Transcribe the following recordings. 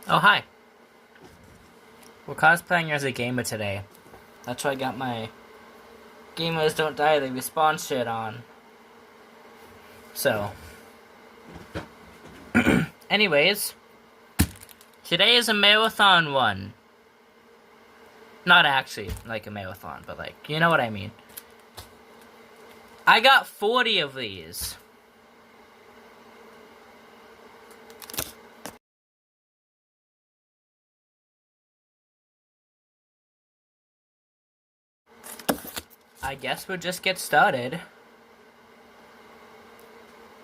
Oh, hi. We're cosplaying as a gamer today. That's why I got my Gamers Don't Die, They Respawn shit on. So. Anyways. Today is a marathon one. Not actually like a marathon, but like, you know what I mean. I got 40 of these. I guess we'll just get started.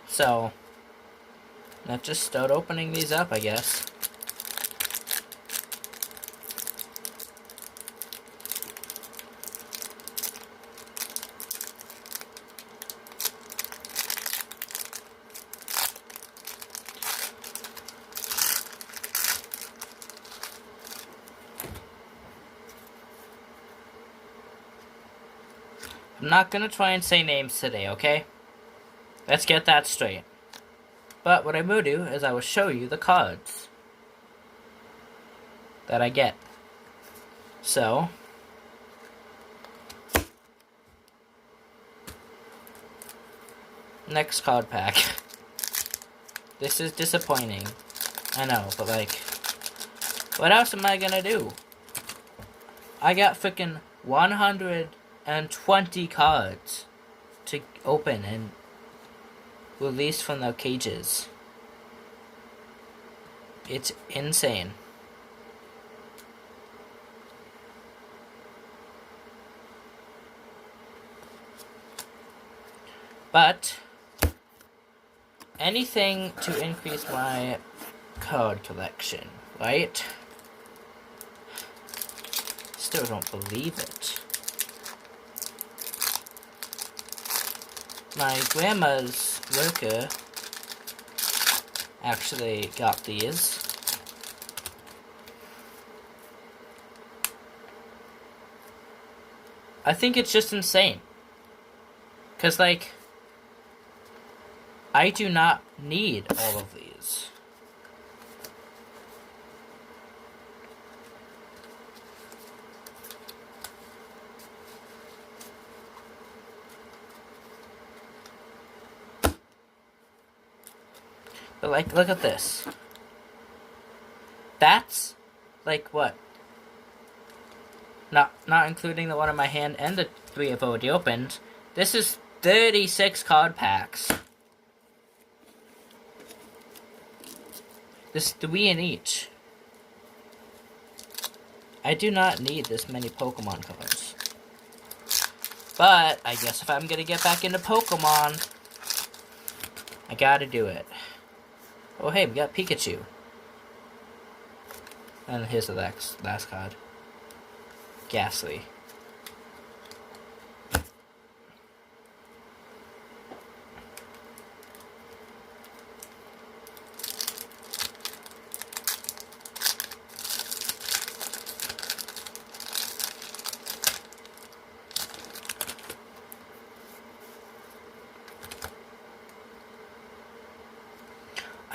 So, let's just start opening these up, I guess. I'm not gonna try and say names today, okay? Let's get that straight. But what I will do is I will show you the cards that I get. So, next card pack. This is disappointing. I know, but like, what else am I gonna do? I got freaking 120 cards to open and release from their cages. It's insane. But anything to increase my card collection, right? Still don't believe it. My grandma's worker actually got these. I think it's just insane. 'Cause like, I do not need all of these. But like, look at this. That's like what? Not including the one in my hand and the 3 I've already opened. This is 36 card packs. There's 3 in each. I do not need this many Pokemon cards. But I guess if I'm gonna get back into Pokemon, I gotta do it. Oh hey, we got Pikachu. And here's the last card. Ghastly.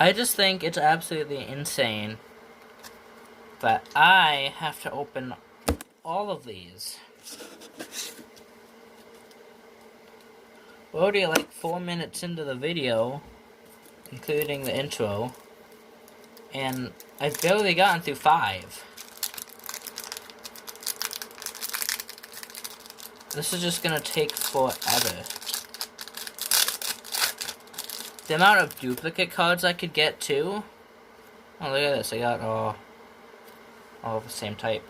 I just think it's absolutely insane that I have to open all of these. We're already like 4 minutes into the video, including the intro, and I've barely gotten through 5. This is just gonna take forever. The amount of duplicate cards I could get too. Oh, look at this! I got all of the same type.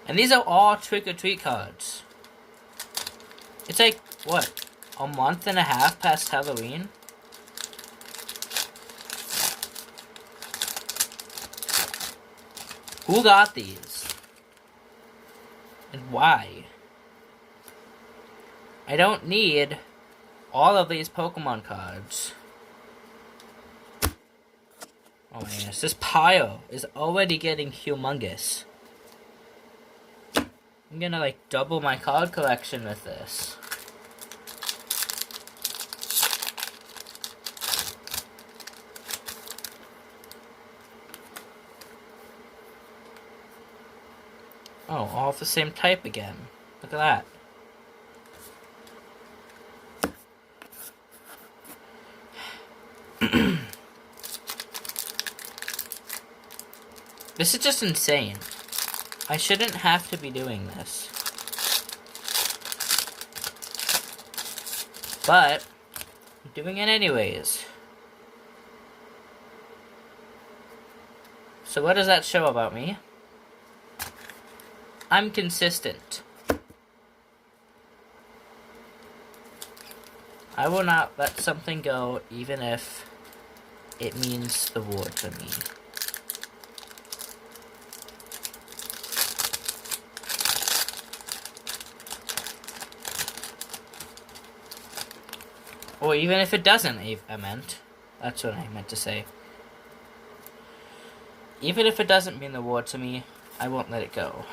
And these are all trick or treat cards. It's like what, a month and a half past Halloween? Who got these? And why? I don't need all of these Pokemon cards. Oh my goodness, this pile is already getting humongous. I'm gonna like double my card collection with this. Oh, all the same type again. Look at that. This is just insane. I shouldn't have to be doing this. But, I'm doing it anyways. So what does that show about me? I'm consistent. I will not let something go even if it means the world to me. Or even if it doesn't, I meant. That's what I meant to say. Even if it doesn't mean the world to me, I won't let it go.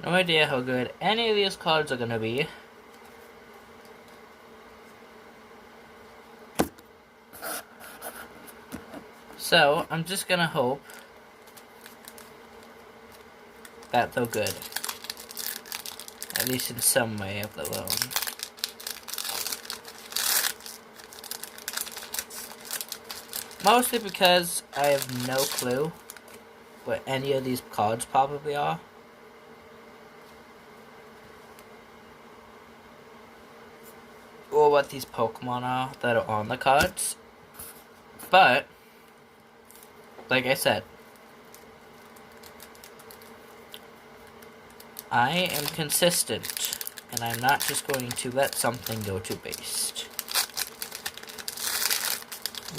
No idea how good any of these cards are gonna be. So, I'm just gonna hope that they're good. At least in some way of their own. Mostly because I have no clue what any of these cards probably are. Or what these Pokemon are that are on the cards. But, like I said, I am consistent, and I'm not just going to let something go to waste.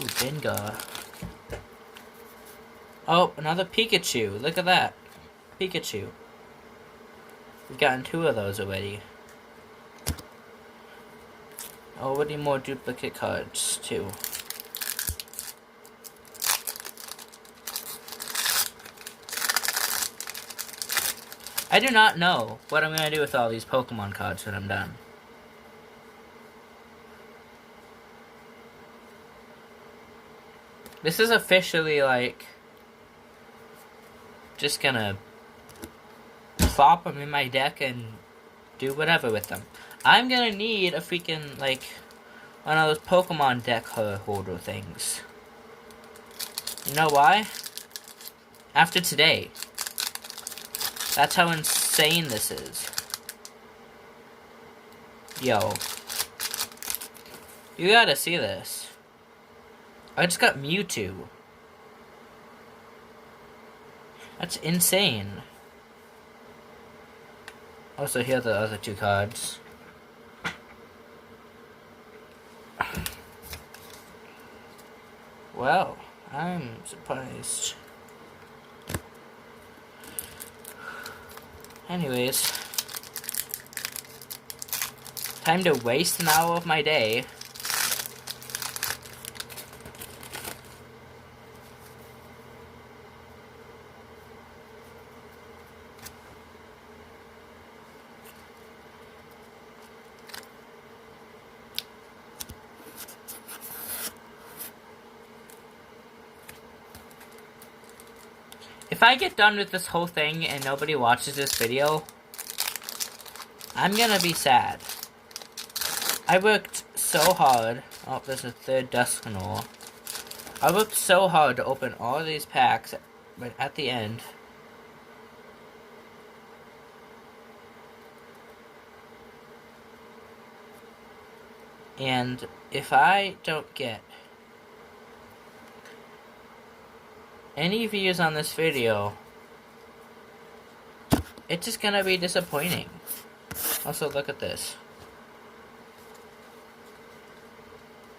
Ooh, Gengar. Oh, another Pikachu. Look at that. Pikachu. We've gotten 2 of those already. Already more duplicate cards, too. I do not know what I'm going to do with all these Pokemon cards when I'm done. This is officially, like, just gonna plop them in my deck and do whatever with them. I'm gonna need a freaking, like, one of those Pokemon deck holder things. You know why? After today. That's how insane this is. Yo. You gotta see this. I just got Mewtwo. That's insane. Also, here are the other 2 cards. Well, I'm surprised. Anyways. Time to waste an hour of my day. If I get done with this whole thing and nobody watches this video, I'm gonna be sad. I worked so hard. Oh, there's a 3rd Dusknoir. I worked so hard to open all these packs, but at the end, and if I don't get any views on this video, it's just gonna be disappointing. Also, look at this.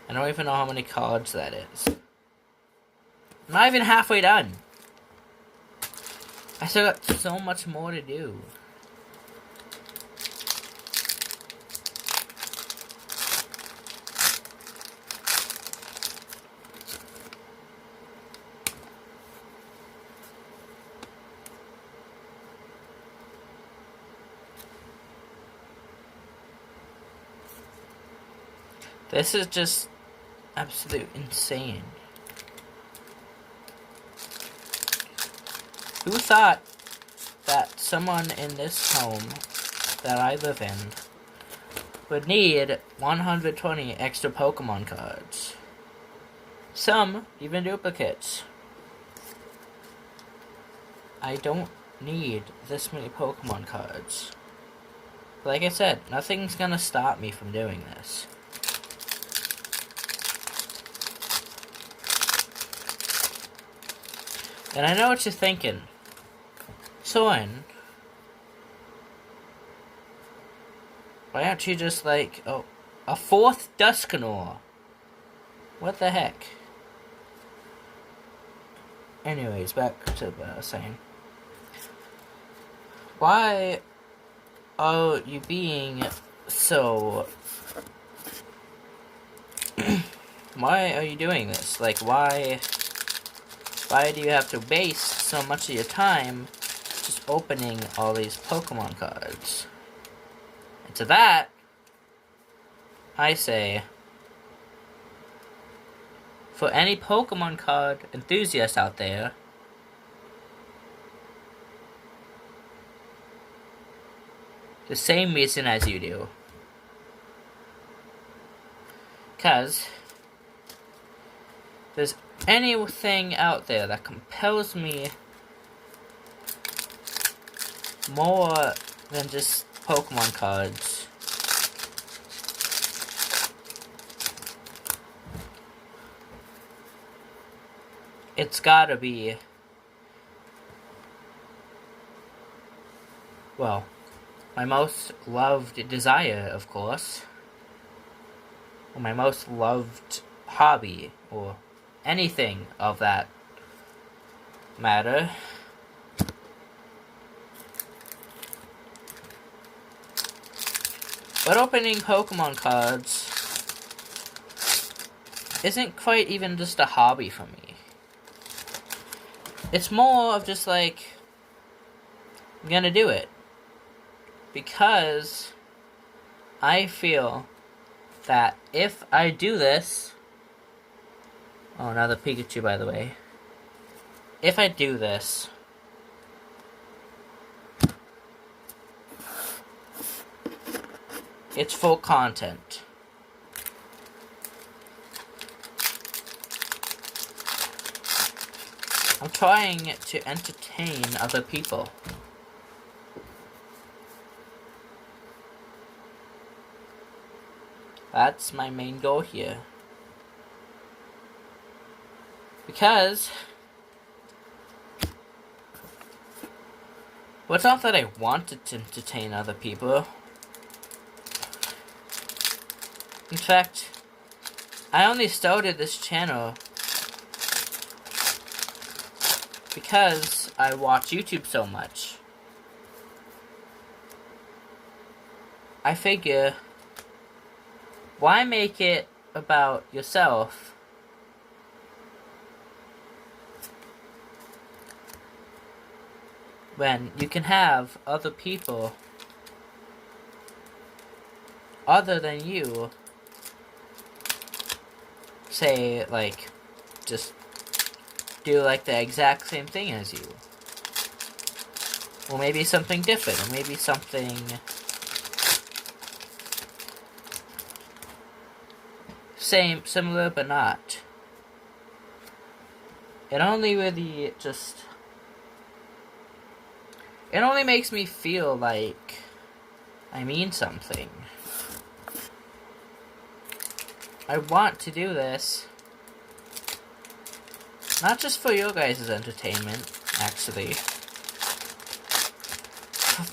I don't even know how many cards that is. I'm not even halfway done. I still got so much more to do. This is just absolute insane. Who thought that someone in this home that I live in would need 120 extra Pokemon cards? Some even duplicates. I don't need this many Pokemon cards. Like I said, nothing's gonna stop me from doing this. And I know what you're thinking. Soren, why aren't you just like, oh, a fourth Dusknoir? What the heck? Anyways, back to what I was saying. Why are you being so... Why are you doing this? Like, why do you have to waste so much of your time just opening all these Pokemon cards? And to that, I say, for any Pokemon card enthusiast out there, the same reason as you do. Because there's anything out there that compels me more than just Pokemon cards. It's gotta be, well, my most loved desire, of course, or my most loved hobby, or anything of that matter. But opening Pokemon cards isn't quite even just a hobby for me. It's more of just like, I'm gonna do it. Because I feel that if I do this... Oh, another Pikachu, by the way. If I do this, it's full content. I'm trying to entertain other people. That's my main goal here. Because, well, it's not that I wanted to entertain other people. In fact, I only started this channel because I watch YouTube so much. I figure, why make it about yourself when you can have other people other than you say, like, just do like the exact same thing as you, or maybe something different, or maybe something same, similar but not. It only really just, it only makes me feel like I mean something. I want to do this, not just for your guys' entertainment, actually,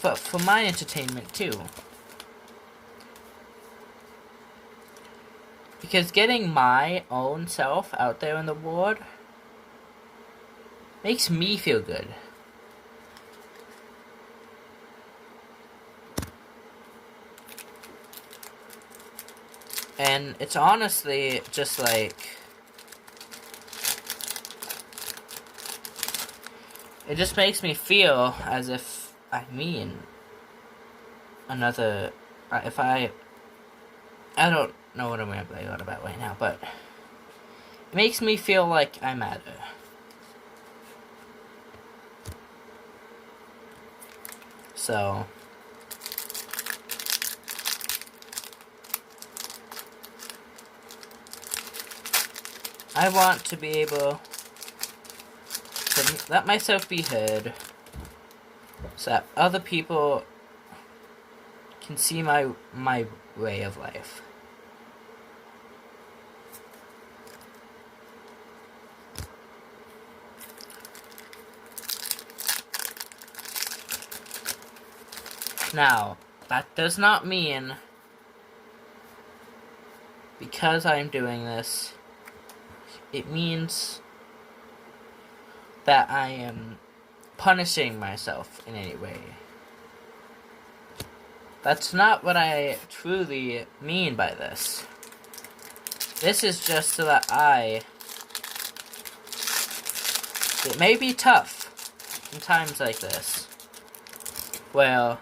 but for my entertainment too. Because getting my own self out there in the world makes me feel good. And it's honestly just like, it just makes me feel as if I mean another, if I don't know what I'm rambling on about right now, but it makes me feel like I matter. So I want to be able to let myself be heard so that other people can see my way of life. Now, that does not mean because I'm doing this, it means that I am punishing myself in any way. That's not what I truly mean by this. This is just so that it may be tough in times like this. Well,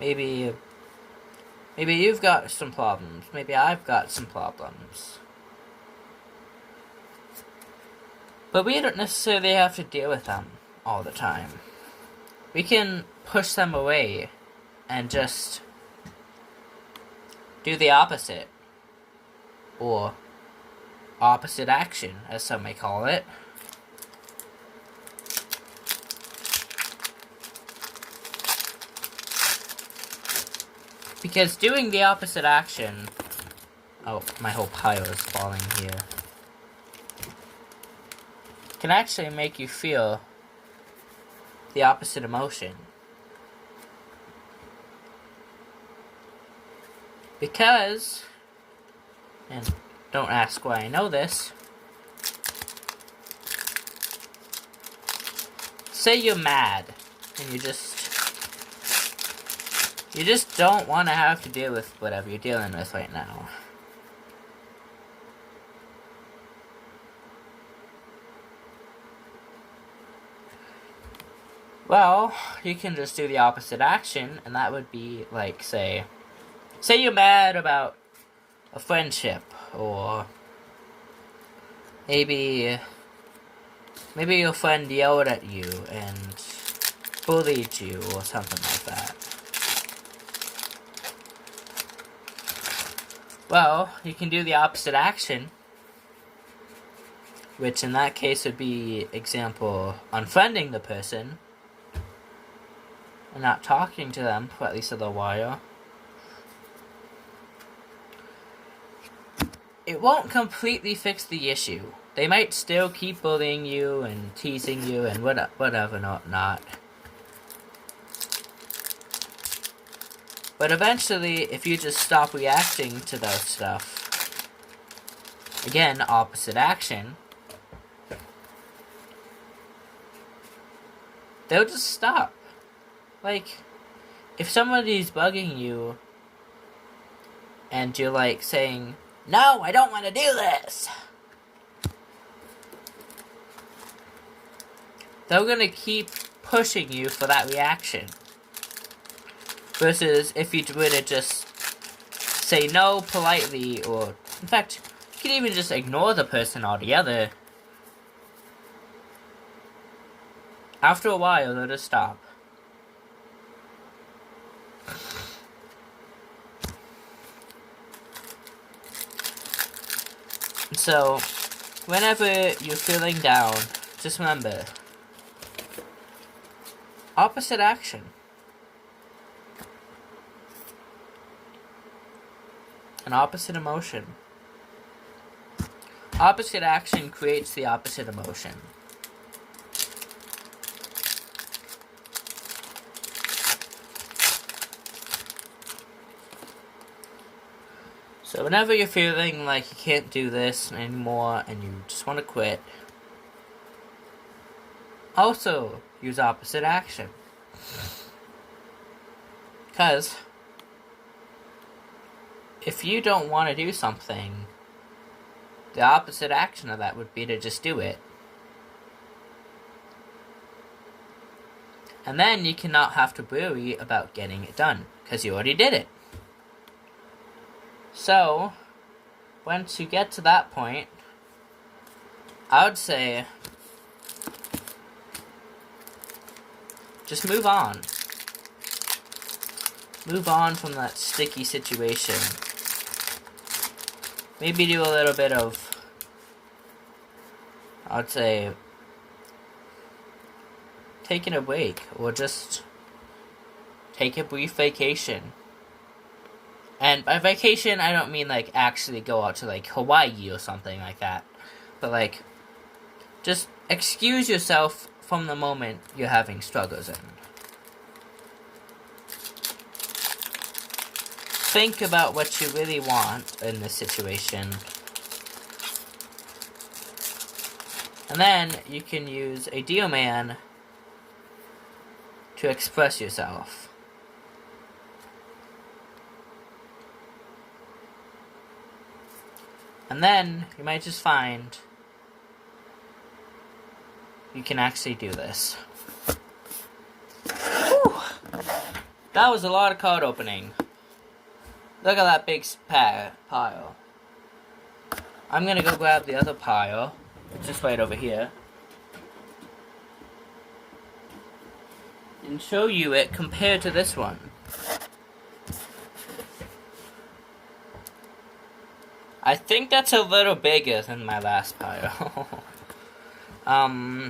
maybe you've got some problems. Maybe I've got some problems. But we don't necessarily have to deal with them all the time. We can push them away and just do the opposite. Or opposite action, as some may call it. Because doing the opposite action... Oh, my whole pile is falling here. Can actually make you feel the opposite emotion. Because, and don't ask why I know this, say you're mad and you just don't want to have to deal with whatever you're dealing with right now. Well, you can just do the opposite action, and that would be like, say you're mad about a friendship, or maybe your friend yelled at you and bullied you, or something like that. Well, you can do the opposite action, which in that case would be, example, unfriending the person, and not talking to them for at least a little while. It won't completely fix the issue. They might still keep bullying you and teasing you and whatever not. But eventually, if you just stop reacting to those stuff, again, opposite action, they'll just stop. Like, if somebody's bugging you, and you're like saying, "No, I don't want to do this," they're gonna keep pushing you for that reaction. Versus if you were to just say no politely, or, in fact, you could even just ignore the person altogether. After a while, they'll just stop. So, whenever you're feeling down, just remember, opposite action. An opposite emotion. Opposite action creates the opposite emotion. So whenever you're feeling like you can't do this anymore and you just want to quit, also use opposite action. Because if you don't want to do something, the opposite action of that would be to just do it. And then you cannot have to worry about getting it done, because you already did it. So, once you get to that point, I would say just move on. Move on from that sticky situation. Maybe do a little bit of, I would say, taking a break, or just take a brief vacation. And by vacation, I don't mean like actually go out to like Hawaii or something like that. But like, just excuse yourself from the moment you're having struggles in. Think about what you really want in this situation. And then you can use a Deal Man to express yourself. And then you might just find you can actually do this. Whew. That was a lot of card opening. Look at that big pile. I'm gonna go grab the other pile. It's just right over here. And show you it compared to this one. I think that's a little bigger than my last pile. I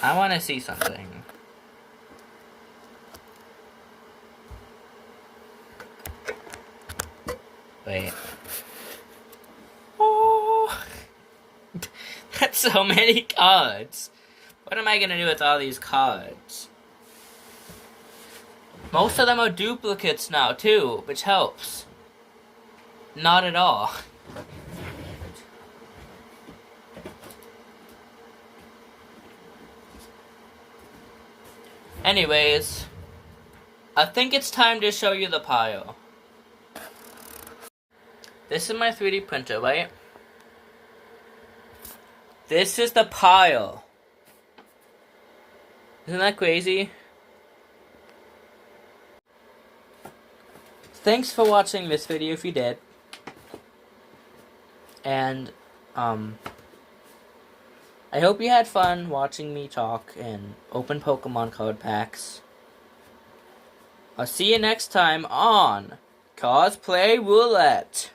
want to see something. Wait. Oh, that's so many cards. What am I gonna do with all these cards? Most of them are duplicates now, too, which helps. Not at all. Anyways, I think it's time to show you the pile. This is my 3D printer, right? This is the pile. Isn't that crazy? Thanks for watching this video if you did. And, I hope you had fun watching me talk and open Pokemon card packs. I'll see you next time on Cosplay Roulette.